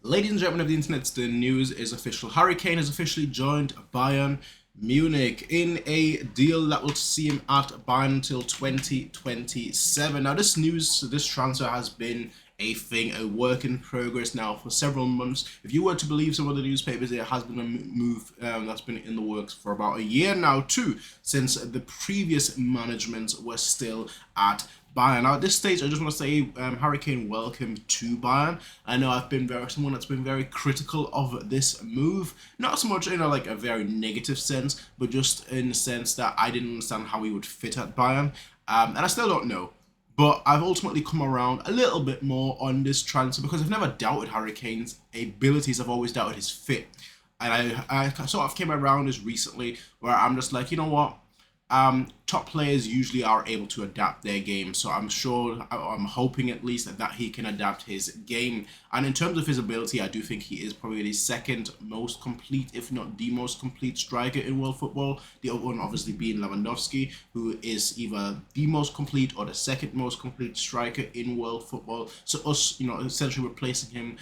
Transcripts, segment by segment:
Ladies and gentlemen of the internet, the news is official. Harry Kane has officially joined Bayern Munich in a deal that will see him at Bayern until 2027. Now, this transfer has been a work in progress now for several months. If you were to believe some of the newspapers, it has been a move that's been in the works for about a year now too, since the previous management were still at Bayern. Now, at this stage, I just want to say, Harry Kane, welcome to Bayern. I know I've been someone that's been very critical of this move, not so much in like a very negative sense, but just in the sense that I didn't understand how he would fit at Bayern, and I still don't know. But I've ultimately come around a little bit more on this transfer because I've never doubted Harry Kane's abilities. I've always doubted his fit, and I sort of came around this recently where I'm just like, you know what? Top players usually are able to adapt their game, so I'm hoping at least that he can adapt his game. And in terms of his ability, I do think he is probably the second most complete, if not the most complete striker in world football. The other one obviously being Lewandowski, who is either the most complete or the second most complete striker in world football. So us, essentially replacing him,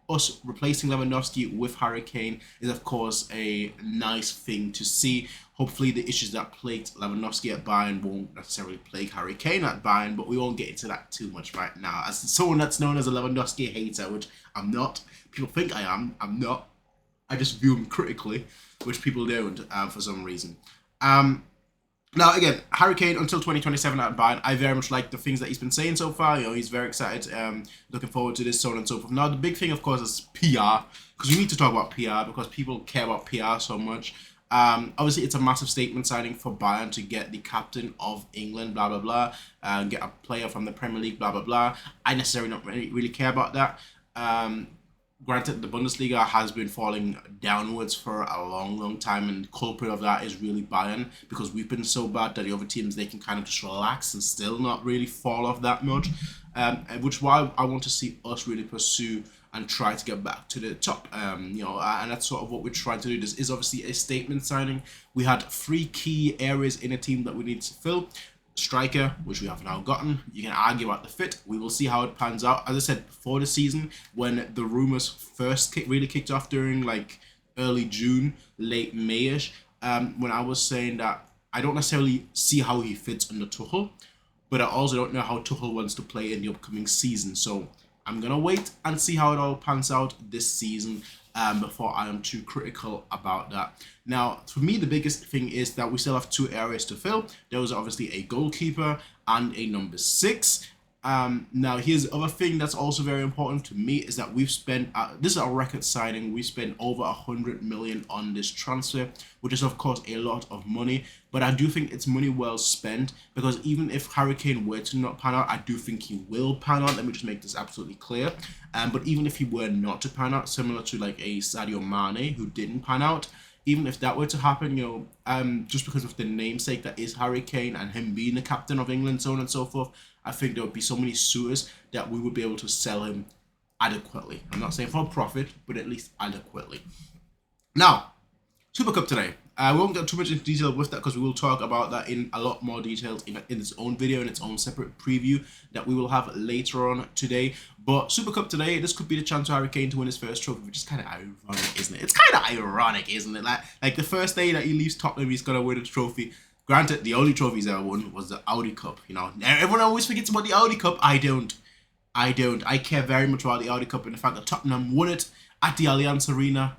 us replacing Lewandowski with Harry Kane is of course a nice thing to see. Hopefully the issues that plagued Lewandowski at Bayern won't necessarily plague Harry Kane at Bayern, but we won't get into that too much right now. As someone that's known as a Lewandowski hater, which I'm not, people think I am, I'm not. I just view him critically, which people don't for some reason. Now, again, Harry Kane until 2027 at Bayern. I very much like the things that he's been saying so far. He's very excited, looking forward to this, so on and so forth. Now, the big thing, of course, is PR, because we need to talk about PR because people care about PR so much. Obviously, it's a massive statement signing for Bayern to get the captain of England, blah, blah, blah, and get a player from the Premier League, blah, blah, blah. I necessarily don't really care about that. Granted, the Bundesliga has been falling downwards for a long, long time, and the culprit of that is really Bayern, because we've been so bad that the other teams, they can kind of just relax and still not really fall off that much, which is why I want to see us really pursue and try to get back to the top, and that's sort of what we're trying to do. This is obviously a statement signing. We had 3 key areas in a team that we need to fill. Striker, which we have now gotten. You can argue about the fit. We will see how it pans out. As I said before the season, when the rumors first really kicked off during like early June, late Mayish, when I was saying that I don't necessarily see how he fits under Tuchel, but I also don't know how Tuchel wants to play in the upcoming season. So I'm gonna wait and see how it all pans out this season before I am too critical about that. Now, for me, the biggest thing is that we still have 2 areas to fill. There was obviously a goalkeeper and a number 6. Now, here's the other thing that's also very important to me is that we've spent, this is a record signing, we spent over 100 million on this transfer, which is of course a lot of money, but I do think it's money well spent, because even if Harry Kane were to not pan out, I do think he will pan out. Let me just make this absolutely clear. But even if he were not to pan out, similar to like a Sadio Mane who didn't pan out, even if that were to happen, just because of the namesake that is Harry Kane and him being the captain of England, so on and so forth, I think there would be so many suitors that we would be able to sell him adequately. I'm not saying for profit, but at least adequately. Now, Super Cup today. We won't get too much into detail with that because we will talk about that in a lot more details in its own video, in its own separate preview that we will have later on today. But Super Cup today, this could be the chance for Harry Kane to win his first trophy, which is kind of ironic, isn't it? It's kind of ironic, isn't it? Like the first day that he leaves Tottenham, he's going to win a trophy. Granted, the only trophy he's ever won was the Audi Cup. Everyone always forgets about the Audi Cup. I don't. I care very much about the Audi Cup and the fact that Tottenham won it at the Allianz Arena.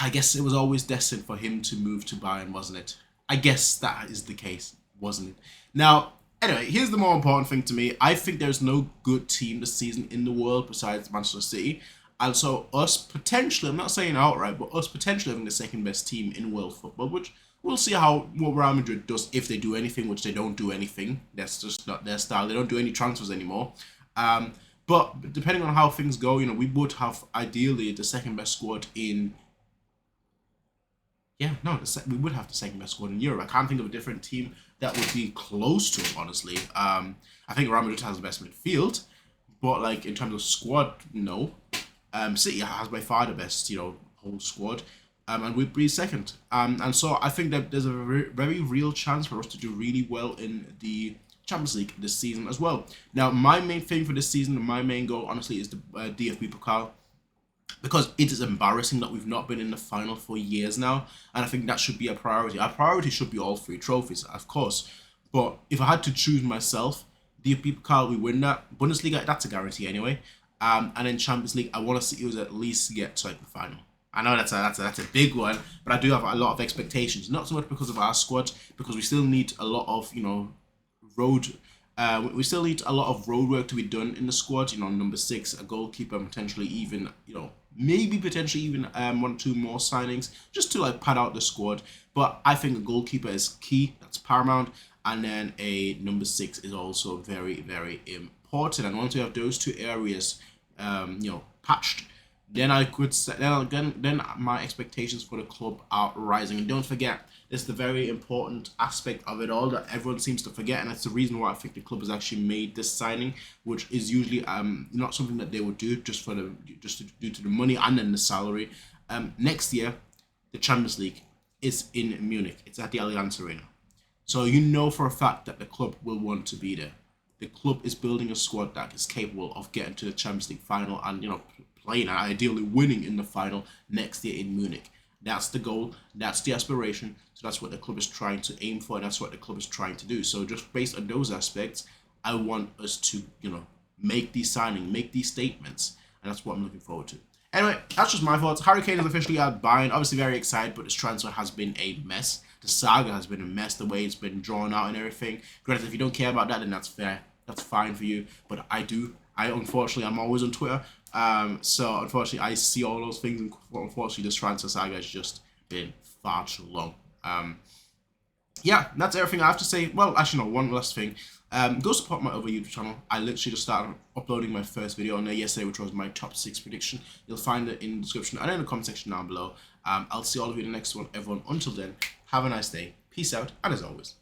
I guess it was always destined for him to move to Bayern, wasn't it? I guess that is the case, wasn't it? Now, anyway, here's the more important thing to me. I think there's no good team this season in the world besides Manchester City. And so us potentially, I'm not saying outright, but us potentially having the second best team in world football, which we'll see what Real Madrid does, if they do anything, which they don't do anything. That's just not their style. They don't do any transfers anymore. But depending on how things go, we would have ideally the second best squad in... we would have the second best squad in Europe. I can't think of a different team that would be close to it, honestly. I think Real Madrid has the best midfield, but like in terms of squad, no. City has by far the best, whole squad. And we'd be second. And so I think that there's a very real chance for us to do really well in the Champions League this season as well. Now, my main thing for this season, my main goal, honestly, is the DFB Pokal. Because it is embarrassing that we've not been in the final for years now, and I think that should be a priority. Our priority should be all 3 trophies, of course. But if I had to choose myself, DFB Pokal, we win that. Bundesliga, that's a guarantee anyway. And then Champions League, I want to see us at least get to like the final. I know that's a big one, but I do have a lot of expectations. Not so much because of our squad, because we still need a lot of road. We still need a lot of road work to be done in the squad. Number 6, a goalkeeper, potentially even maybe potentially even 1 or 2 more signings just to like pad out the squad. But I think a goalkeeper is key. That's paramount. And then a number 6 is also very, very important. And once we have those 2 areas, patched, then I could say, then my expectations for the club are rising. And don't forget, this is the very important aspect of it all that everyone seems to forget, and that's the reason why I think the club has actually made this signing, which is usually not something that they would do just due to the money and then the salary. Next year, the Champions League is in Munich. It's at the Allianz Arena. So for a fact that the club will want to be there. The club is building a squad that is capable of getting to the Champions League final and playing and ideally winning in the final next year in Munich. That's the goal. That's the aspiration. So that's what the club is trying to aim for, and that's what the club is trying to do. So just based on those aspects, I want us to make these signings, make these statements, and that's what I'm looking forward to. Anyway, that's just my thoughts. Harry Kane is officially at Bayern. Obviously very excited, but this transfer has been a mess. The saga has been a mess, the way it's been drawn out and everything. Granted, if you don't care about that, then that's fair. That's fine for you. But I do. Unfortunately, I'm always on Twitter. So unfortunately, I see all those things. And unfortunately, this transfer saga has just been far too long. Yeah, that's everything I have to say. Well, actually, no, one last thing. Go support my other YouTube channel. I literally just started uploading my first video on there yesterday, which was my top 6 prediction. You'll find it in the description and in the comment section down below. I'll see all of you in the next one, everyone. Until then, have a nice day. Peace out, and as always,